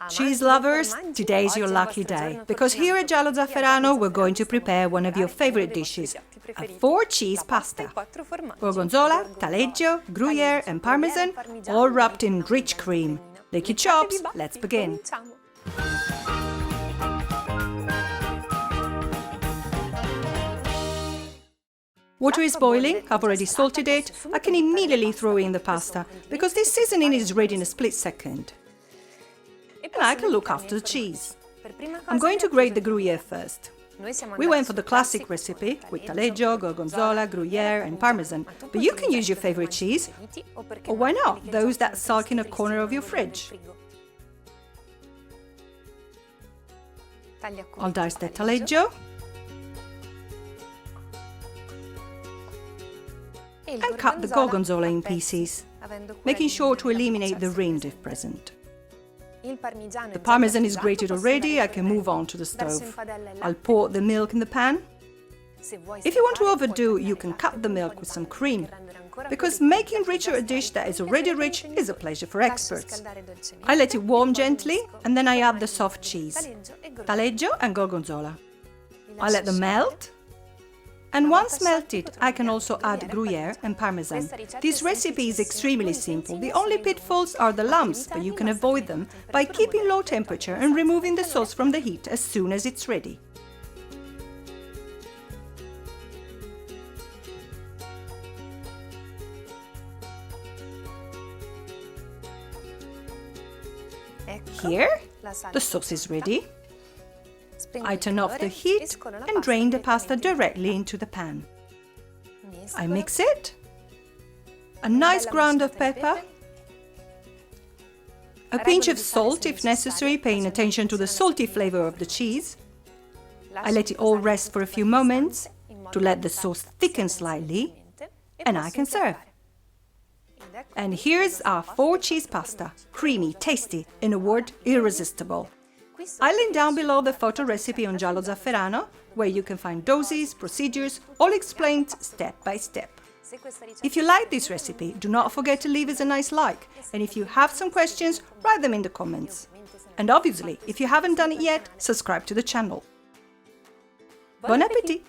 Cheese lovers, today's your lucky day, because here at Giallo Zafferano we're going to prepare one of your favorite dishes, a 4-cheese pasta. Gorgonzola, Taleggio, Gruyere and Parmesan, all wrapped in rich cream. Lick your chops, let's begin. Water is boiling, I've already salted it. I can immediately throw in the pasta, because this seasoning is ready in a split second. And I can look after the cheese. I'm going to grate the Gruyere first. We went for the classic recipe with Taleggio, Gorgonzola, Gruyere and Parmesan, but you can use your favorite cheese, or why not, those that sulk in a corner of your fridge. I'll dice the Taleggio and cut the Gorgonzola in pieces, making sure to eliminate the rind if present. The Parmesan is grated already, I can move on to the stove. I'll pour the milk in the pan. If you want to overdo, you can cut the milk with some cream, because making richer a dish that is already rich is a pleasure for experts. I let it warm gently, and then I add the soft cheese, Taleggio and Gorgonzola. I let them melt. And once melted, I can also add Gruyere and Parmesan. This recipe is extremely simple. The only pitfalls are the lumps, but you can avoid them by keeping low temperature and removing the sauce from the heat as soon as it's ready. Here, the sauce is ready. I turn off the heat and drain the pasta directly into the pan. I mix it, a nice ground of pepper, a pinch of salt if necessary, paying attention to the salty flavor of the cheese. I let it all rest for a few moments to let the sauce thicken slightly, and I can serve. And here's our 4-cheese pasta, creamy, tasty, in a word, irresistible. I'll link down below the photo recipe on Giallo Zafferano, where you can find doses, procedures, all explained step by step. If you like this recipe, do not forget to leave us a nice like, and if you have some questions, write them in the comments. And obviously, if you haven't done it yet, subscribe to the channel. Bon appétit!